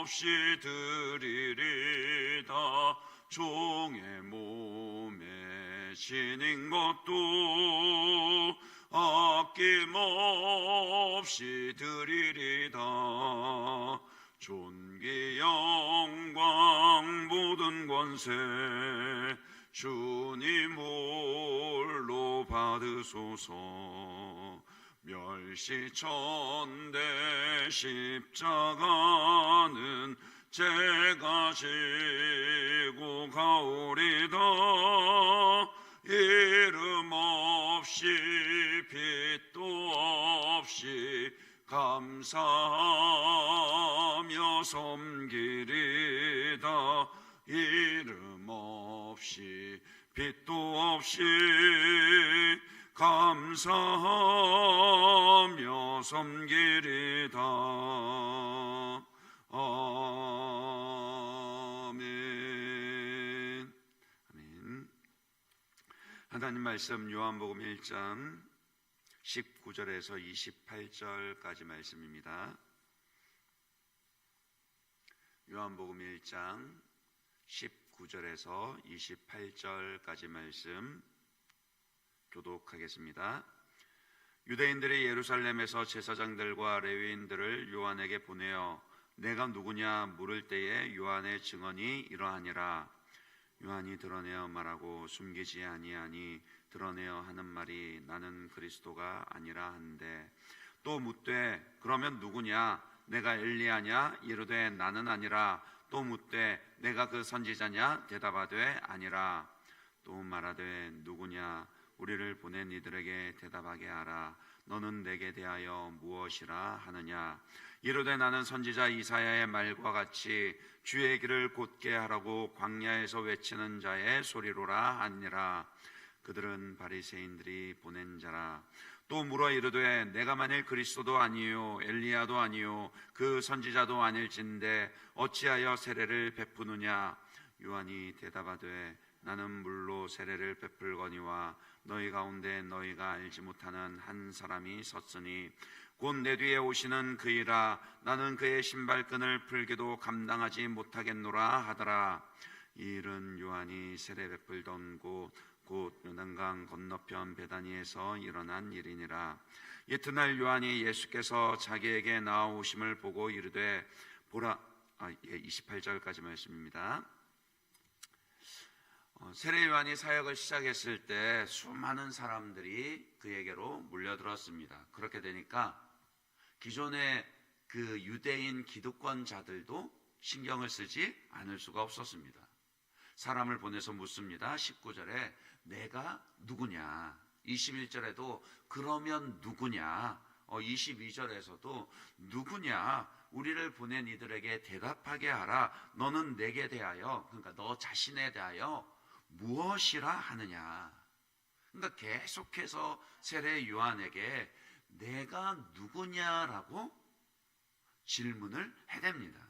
끊임없이 드리리다. 종의 몸에 지닌 것도 아낌없이 드리리다. 존귀 영광 모든 권세 주님 홀로 받으소서. 멸시천대 십자가는 제가 지고 가오리다. 이름 없이 빛도 없이 감사하며 섬기리다. 이름 없이 빛도 없이 감사하며 섬기리다. 아멘. 아멘. 하나님 말씀 요한복음 1장 19절에서 28절까지 말씀입니다. 요한복음 1장 19절에서 28절까지 말씀 교독하겠습니다. 유대인들이 예루살렘에서 제사장들과 레위인들을 요한에게 보내어 내가 누구냐 물을 때에 요한의 증언이 이러하니라. 요한이 드러내어 말하고 숨기지 아니하니 드러내어 하는 말이 나는 그리스도가 아니라 한데, 또 묻되 그러면 누구냐? 내가 엘리야냐? 이르되 나는 아니라. 또 묻되 내가 그 선지자냐? 대답하되 아니라. 또 말하되 누구냐? 우리를 보낸 이들에게 대답하게 하라. 너는 내게 대하여 무엇이라 하느냐? 이르되 나는 선지자 이사야의 말과 같이 주의 길을 곧게 하라고 광야에서 외치는 자의 소리로라 하니라. 그들은 바리새인들이 보낸 자라. 또 물어 이르되 내가 만일 그리스도도 아니요 엘리야도 아니요 그 선지자도 아닐진데 어찌하여 세례를 베푸느냐? 요한이 대답하되 나는 물로 세례를 베풀거니와 너희 가운데 너희가 알지 못하는 한 사람이 섰으니 곧 내 뒤에 오시는 그이라. 나는 그의 신발끈을 풀기도 감당하지 못하겠노라 하더라. 이 일은 요한이 세례 베풀던 곳 곧 요단강 건너편 베다니에서 일어난 일이니라. 이튿날 요한이 예수께서 자기에게 나아오심을 보고 이르되 보라. 28절까지 말씀입니다. 세례 요한이 사역을 시작했을 때 수많은 사람들이 그에게로 몰려들었습니다. 그렇게 되니까 기존의 그 유대인 기득권자들도 신경을 쓰지 않을 수가 없었습니다. 사람을 보내서 묻습니다. 19절에 내가 누구냐? 21절에도 그러면 누구냐? 22절에서도 누구냐? 우리를 보낸 이들에게 대답하게 하라. 너는 내게 대하여, 그러니까 너 자신에 대하여 무엇이라 하느냐? 그러니까 계속해서 세례 요한에게 내가 누구냐라고 질문을 해댑니다.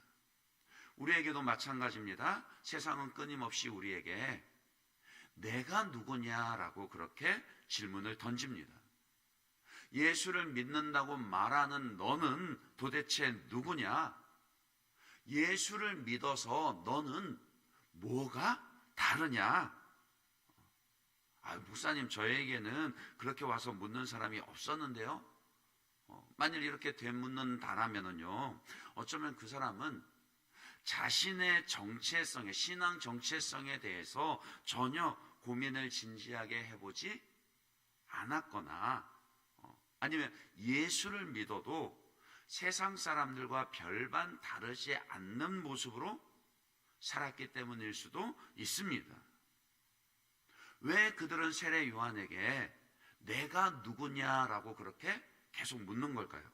우리에게도 마찬가지입니다. 세상은 끊임없이 우리에게 내가 누구냐라고 그렇게 질문을 던집니다. 예수를 믿는다고 말하는 너는 도대체 누구냐? 예수를 믿어서 너는 뭐가 다르냐? 목사님, 저에게는 그렇게 와서 묻는 사람이 없었는데요. 만일 이렇게 되묻는다라면은요, 어쩌면 그 사람은 자신의 정체성에, 신앙 정체성에 대해서 전혀 고민을 진지하게 해보지 않았거나, 아니면 예수를 믿어도 세상 사람들과 별반 다르지 않는 모습으로 살았기 때문일 수도 있습니다. 왜 그들은 세례 요한에게 내가 누구냐라고 그렇게 계속 묻는 걸까요?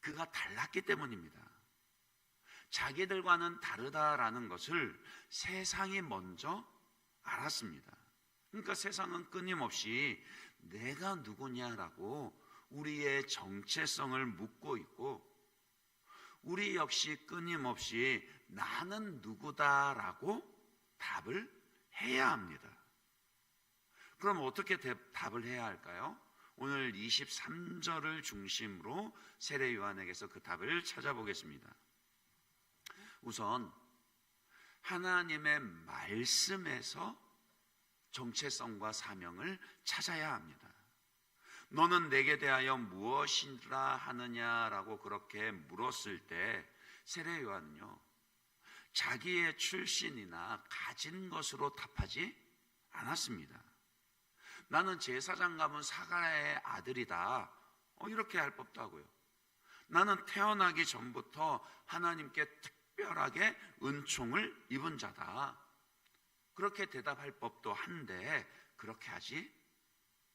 그가 달랐기 때문입니다. 자기들과는 다르다라는 것을 세상이 먼저 알았습니다. 그러니까 세상은 끊임없이 내가 누구냐라고 우리의 정체성을 묻고 있고, 우리 역시 끊임없이 나는 누구다라고 답을 해야 합니다. 그럼 어떻게 답을 해야 할까요? 오늘 23절을 중심으로 세례 요한에게서 그 답을 찾아보겠습니다. 우선 하나님의 말씀에서 정체성과 사명을 찾아야 합니다. 너는 내게 대하여 무엇이라 하느냐라고 그렇게 물었을 때 세례 요한은요, 자기의 출신이나 가진 것으로 답하지 않았습니다. 나는 제사장 가문 사가랴의 아들이다, 이렇게 할 법도 하고요. 나는 태어나기 전부터 하나님께 특별하게 은총을 입은 자다, 그렇게 대답할 법도 한데 그렇게 하지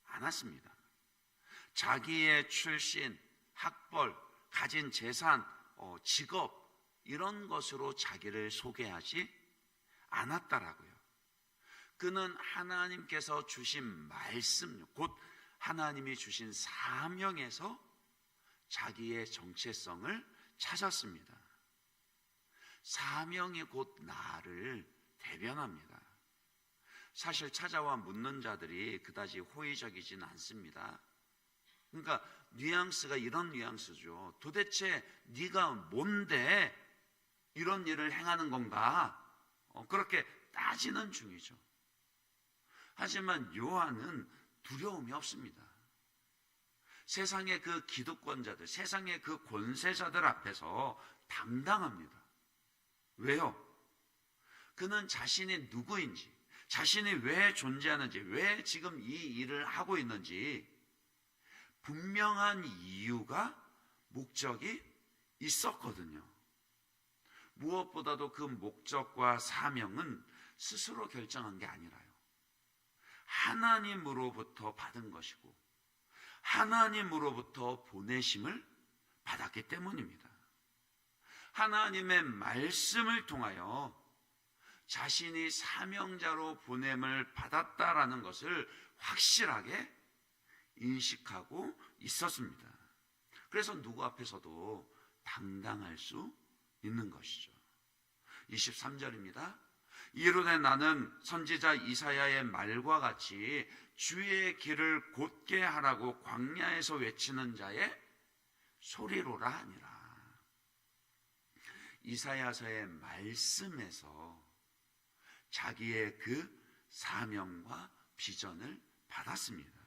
않았습니다. 자기의 출신, 학벌, 가진 재산, 직업, 이런 것으로 자기를 소개하지 않았다라고요. 그는 하나님께서 주신 말씀, 곧 하나님이 주신 사명에서 자기의 정체성을 찾았습니다. 사명이 곧 나를 대변합니다. 사실 찾아와 묻는 자들이 그다지 호의적이진 않습니다. 그러니까 뉘앙스가 이런 뉘앙스죠. 도대체 네가 뭔데 이런 일을 행하는 건가? 그렇게 따지는 중이죠. 하지만 요한은 두려움이 없습니다. 세상의 그 기득권자들, 세상의 그 권세자들 앞에서 당당합니다. 왜요? 그는 자신이 누구인지, 자신이 왜 존재하는지, 왜 지금 이 일을 하고 있는지 분명한 이유가, 목적이 있었거든요. 무엇보다도 그 목적과 사명은 스스로 결정한 게 아니라요, 하나님으로부터 받은 것이고 하나님으로부터 보내심을 받았기 때문입니다. 하나님의 말씀을 통하여 자신이 사명자로 보냄을 받았다라는 것을 확실하게 인식하고 있었습니다. 그래서 누구 앞에서도 당당할 수 있는 것이죠. 23절입니다. 이르되 나는 선지자 이사야의 말과 같이 주의 길을 곧게 하라고 광야에서 외치는 자의 소리로라 하니라. 이사야서의 말씀에서 자기의 그 사명과 비전을 받았습니다.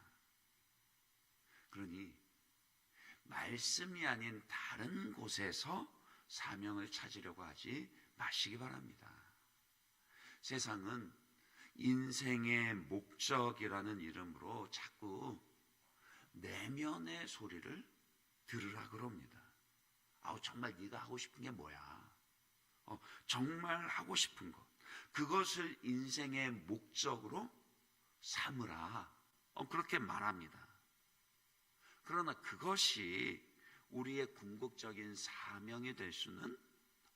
그러니 말씀이 아닌 다른 곳에서 사명을 찾으려고 하지 마시기 바랍니다. 세상은 인생의 목적이라는 이름으로 자꾸 내면의 소리를 들으라 그럽니다. 정말 네가 하고 싶은 게 뭐야? 정말 하고 싶은 것, 그것을 인생의 목적으로 삼으라, 그렇게 말합니다. 그러나 그것이 우리의 궁극적인 사명이 될 수는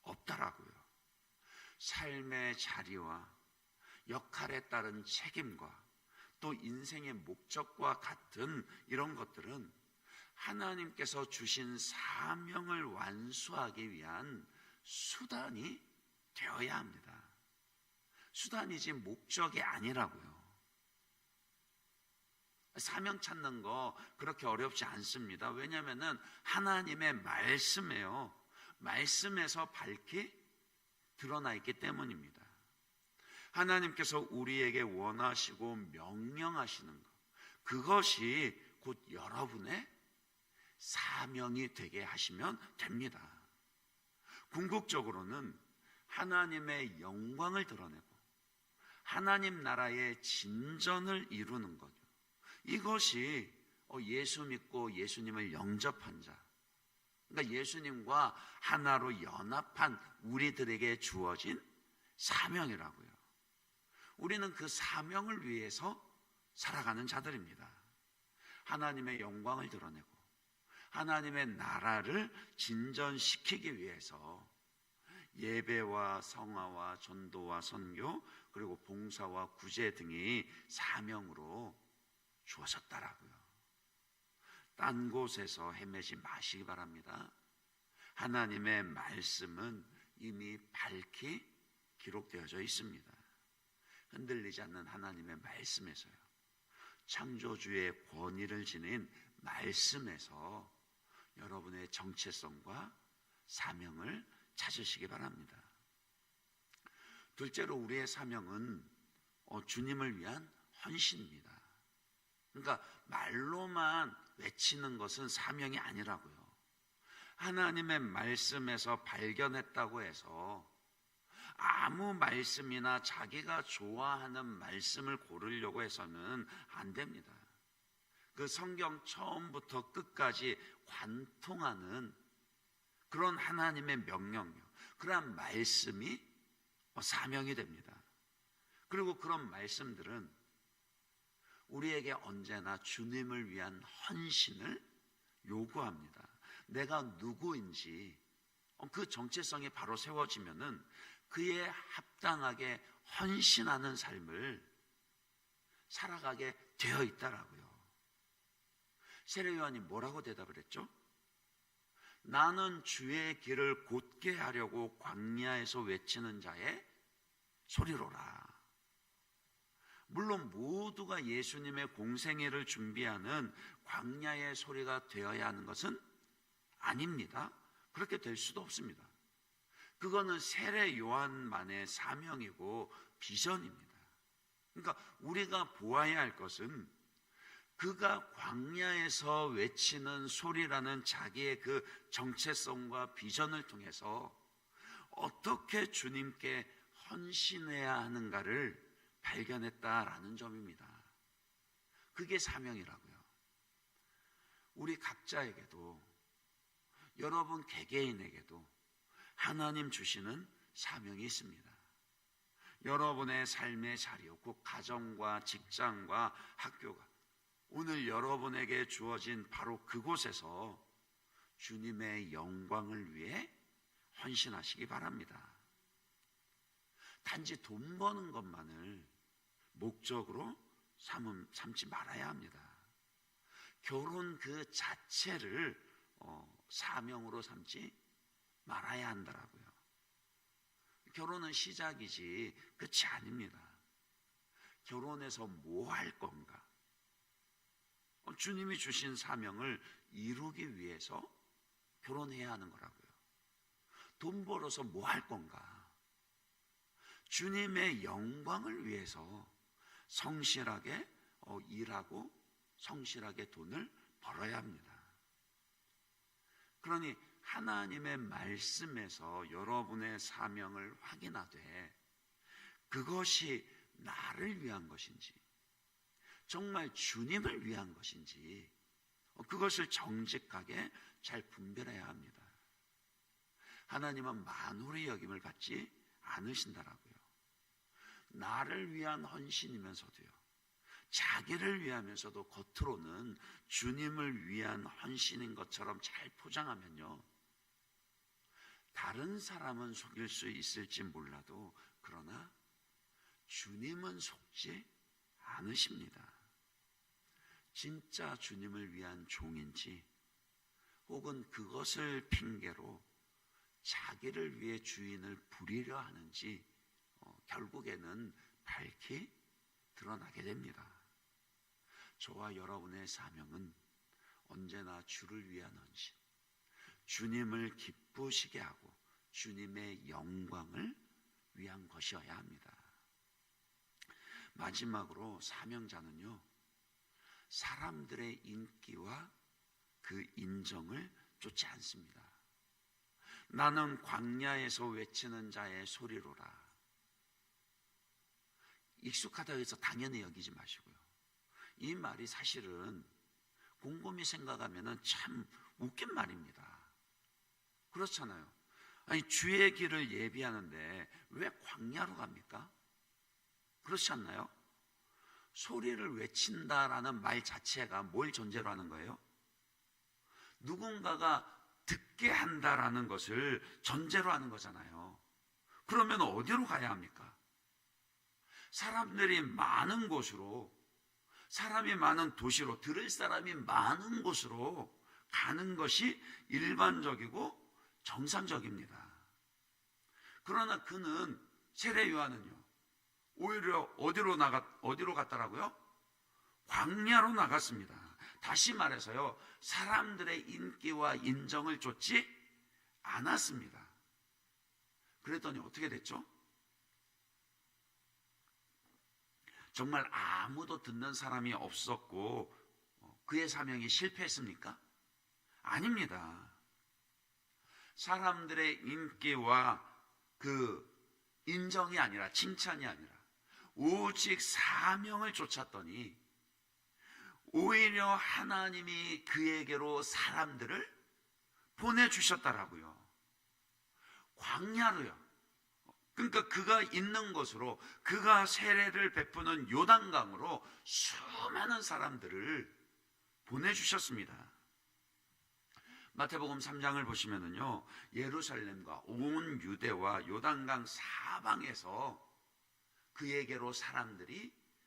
없다라고요. 삶의 자리와 역할에 따른 책임과 또 인생의 목적과 같은 이런 것들은 하나님께서 주신 사명을 완수하기 위한 수단이 되어야 합니다. 수단이지 목적이 아니라고요. 사명 찾는 거 그렇게 어렵지 않습니다. 왜냐하면 하나님의 말씀이에요. 말씀에서 밝히 드러나 있기 때문입니다. 하나님께서 우리에게 원하시고 명령하시는 것, 그것이 곧 여러분의 사명이 되게 하시면 됩니다. 궁극적으로는 하나님의 영광을 드러내고 하나님 나라의 진전을 이루는 것, 이것이 예수 믿고 예수님을 영접한 자, 그러니까 예수님과 하나로 연합한 우리들에게 주어진 사명이라고요. 우리는 그 사명을 위해서 살아가는 자들입니다. 하나님의 영광을 드러내고 하나님의 나라를 진전시키기 위해서 예배와 성화와 전도와 선교, 그리고 봉사와 구제 등이 사명으로 주어졌다라고요. 딴 곳에서 헤매지 마시기 바랍니다. 하나님의 말씀은 이미 밝히 기록되어져 있습니다. 흔들리지 않는 하나님의 말씀에서요, 창조주의 권위를 지닌 말씀에서 여러분의 정체성과 사명을 찾으시기 바랍니다. 둘째로 우리의 사명은 주님을 위한 헌신입니다. 그러니까 말로만 외치는 것은 사명이 아니라고요. 하나님의 말씀에서 발견했다고 해서 아무 말씀이나 자기가 좋아하는 말씀을 고르려고 해서는 안 됩니다. 그 성경 처음부터 끝까지 관통하는 그런 하나님의 명령이요, 그러한 말씀이 사명이 됩니다. 그리고 그런 말씀들은 우리에게 언제나 주님을 위한 헌신을 요구합니다. 내가 누구인지 그 정체성이 바로 세워지면은 그에 합당하게 헌신하는 삶을 살아가게 되어 있다라고요. 세례 요한이 뭐라고 대답을 했죠? 나는 주의 길을 곧게 하려고 광야에서 외치는 자의 소리로라. 물론 모두가 예수님의 공생애를 준비하는 광야의 소리가 되어야 하는 것은 아닙니다. 그렇게 될 수도 없습니다. 그거는 세례 요한만의 사명이고 비전입니다. 그러니까 우리가 보아야 할 것은 그가 광야에서 외치는 소리라는 자기의 그 정체성과 비전을 통해서 어떻게 주님께 헌신해야 하는가를 발견했다라는 점입니다. 그게 사명이라고요. 우리 각자에게도, 여러분 개개인에게도 하나님 주시는 사명이 있습니다. 여러분의 삶의 자리요, 곧 가정과 직장과 학교가 오늘 여러분에게 주어진 바로 그곳에서 주님의 영광을 위해 헌신하시기 바랍니다. 단지 돈 버는 것만을 목적으로 삼지 말아야 합니다. 결혼 그 자체를 사명으로 삼지 말아야 한다라고요. 결혼은 시작이지 끝이 아닙니다. 결혼해서 뭐 할 건가? 주님이 주신 사명을 이루기 위해서 결혼해야 하는 거라고요. 돈 벌어서 뭐 할 건가? 주님의 영광을 위해서 성실하게 일하고 성실하게 돈을 벌어야 합니다. 그러니 하나님의 말씀에서 여러분의 사명을 확인하되 그것이 나를 위한 것인지 정말 주님을 위한 것인지 그것을 정직하게 잘 분별해야 합니다. 하나님은 만홀의 여김을 받지 않으신다라고요. 나를 위한 헌신이면서도요, 자기를 위하면서도 겉으로는 주님을 위한 헌신인 것처럼 잘 포장하면요, 다른 사람은 속일 수 있을지 몰라도 그러나 주님은 속지 않으십니다. 진짜 주님을 위한 종인지 혹은 그것을 핑계로 자기를 위해 주인을 부리려 하는지 결국에는 밝히 드러나게 됩니다. 저와 여러분의 사명은 언제나 주를 위한 헌신, 주님을 기쁘시게 하고 주님의 영광을 위한 것이어야 합니다. 마지막으로 사명자는요, 사람들의 인기와 그 인정을 쫓지 않습니다. 나는 광야에서 외치는 자의 소리로라. 익숙하다고 해서 당연히 여기지 마시고요. 이 말이 사실은 곰곰이 생각하면 참 웃긴 말입니다. 그렇잖아요. 아니, 주의 길을 예비하는데 왜 광야로 갑니까? 그렇지 않나요? 소리를 외친다라는 말 자체가 뭘 전제로 하는 거예요? 누군가가 듣게 한다라는 것을 전제로 하는 거잖아요. 그러면 어디로 가야 합니까? 사람들이 많은 곳으로, 사람이 많은 도시로, 들을 사람이 많은 곳으로 가는 것이 일반적이고 정상적입니다. 그러나 그는, 세례 요한은요, 오히려 어디로 갔더라고요? 광야로 나갔습니다. 다시 말해서요, 사람들의 인기와 인정을 쫓지 않았습니다. 그랬더니 어떻게 됐죠? 정말 아무도 듣는 사람이 없었고 그의 사명이 실패했습니까? 아닙니다. 사람들의 인기와 그 인정이 아니라, 칭찬이 아니라 오직 사명을 쫓았더니 오히려 하나님이 그에게로 사람들을 보내주셨다라고요. 광야로요. 그러니까 그가 있는 곳으로, 그가 세례를 베푸는 요단강으로 수많은 사람들을 보내주셨습니다. 마태복음 3장을 보시면은요, 예루살렘과 온 유대와 요단강 사방에서 그에게로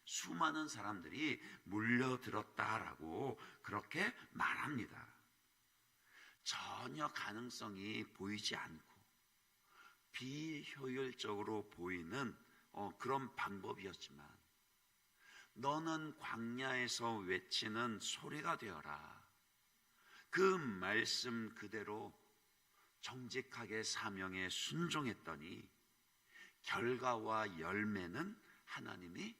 수많은 사람들이 몰려들었다라고 그렇게 말합니다. 전혀 가능성이 보이지 않고 비효율적으로 보이는 그런 방법이었지만, 너는 광야에서 외치는 소리가 되어라. 그 말씀 그대로 정직하게 사명에 순종했더니 결과와 열매는 하나님이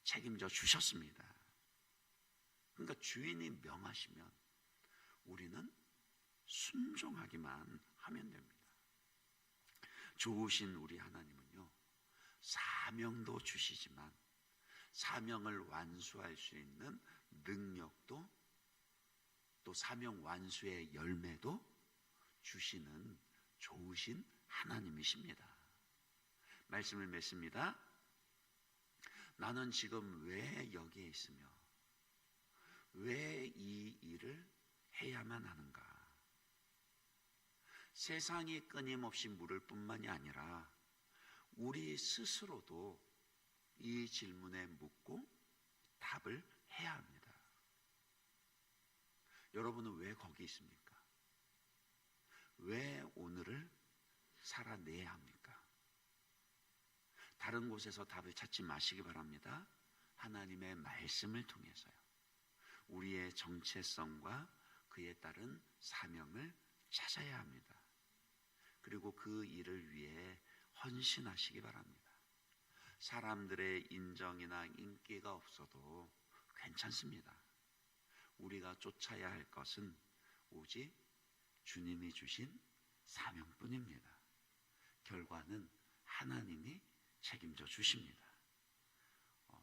책임져 주셨습니다. 그러니까 주인이 명하시면 우리는 순종하기만 하면 됩니다. 좋으신 우리 하나님은요, 사명도 주시지만 사명을 완수할 수 있는 능력도, 또 사명 완수의 열매도 주시는 좋으신 하나님이십니다. 말씀을 맺습니다. 나는 지금 왜 여기에 있으며 왜 이 일을 해야만 하는가? 세상이 끊임없이 물을 뿐만이 아니라 우리 스스로도 이 질문에 묻고 답을 해야 합니다. 여러분은 왜 거기 있습니까? 왜 오늘을 살아내야 합니까? 다른 곳에서 답을 찾지 마시기 바랍니다. 하나님의 말씀을 통해서요, 우리의 정체성과 그에 따른 사명을 찾아야 합니다. 그리고 그 일을 위해 헌신하시기 바랍니다. 사람들의 인정이나 인기가 없어도 괜찮습니다. 우리가 쫓아야 할 것은 오직 주님이 주신 사명뿐입니다. 결과는 하나님이 책임져 주십니다.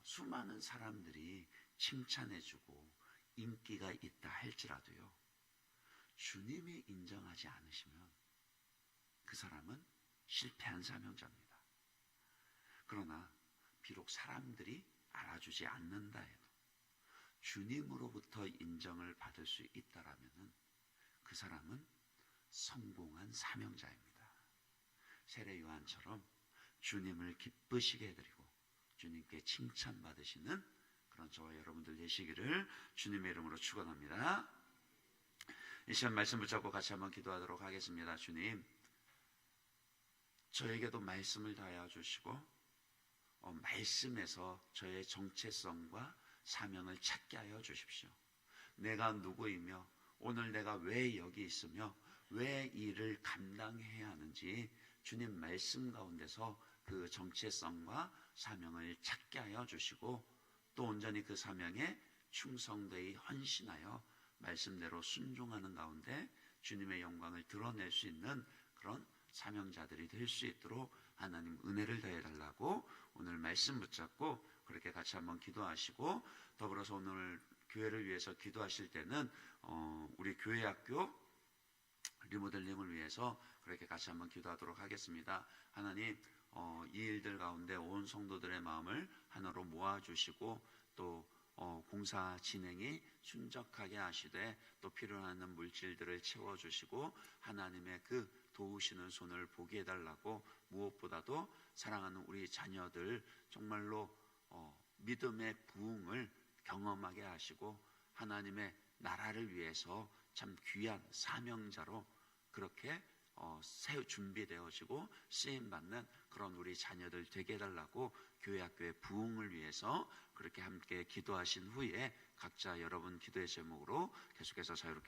수많은 사람들이 칭찬해주고 인기가 있다 할지라도요, 주님이 인정하지 않으시면 그 사람은 실패한 사명자입니다. 그러나 비록 사람들이 알아주지 않는다 해도 주님으로부터 인정을 받을 수 있다라면 그 사람은 성공한 사명자입니다. 세례 요한처럼 주님을 기쁘시게 해드리고 주님께 칭찬받으시는 그런 저와 여러분들 되시기를 주님의 이름으로 축원합니다. 이 시간 말씀 붙잡고 같이 한번 기도하도록 하겠습니다. 주님, 저에게도 말씀을 다하여 주시고 말씀에서 저의 정체성과 사명을 찾게 하여 주십시오. 내가 누구이며 오늘 내가 왜 여기 있으며 왜 이 일을 감당해야 하는지 주님 말씀 가운데서 그 정체성과 사명을 찾게 하여 주시고, 또 온전히 그 사명에 충성되이 헌신하여 말씀대로 순종하는 가운데 주님의 영광을 드러낼 수 있는 그런 사명자들이 될 수 있도록 하나님 은혜를 더해달라고 오늘 말씀 붙잡고 그렇게 같이 한번 기도하시고, 더불어서 오늘 교회를 위해서 기도하실 때는 우리 교회 학교 리모델링을 위해서 그렇게 같이 한번 기도하도록 하겠습니다. 하나님, 이 일들 가운데 온 성도들의 마음을 하나로 모아주시고, 또 공사 진행이 순적하게 하시되 또 필요한 물질들을 채워주시고 하나님의 그 도우시는 손을 보게 해달라고, 무엇보다도 사랑하는 우리 자녀들 정말로 믿음의 부흥을 경험하게 하시고 하나님의 나라를 위해서 참 귀한 사명자로 그렇게 준비되어지고 쓰임받는 그런 우리 자녀들 되게 해달라고 교회 학교의 부흥을 위해서 그렇게 함께 기도하신 후에 각자 여러분 기도의 제목으로 계속해서 자유롭게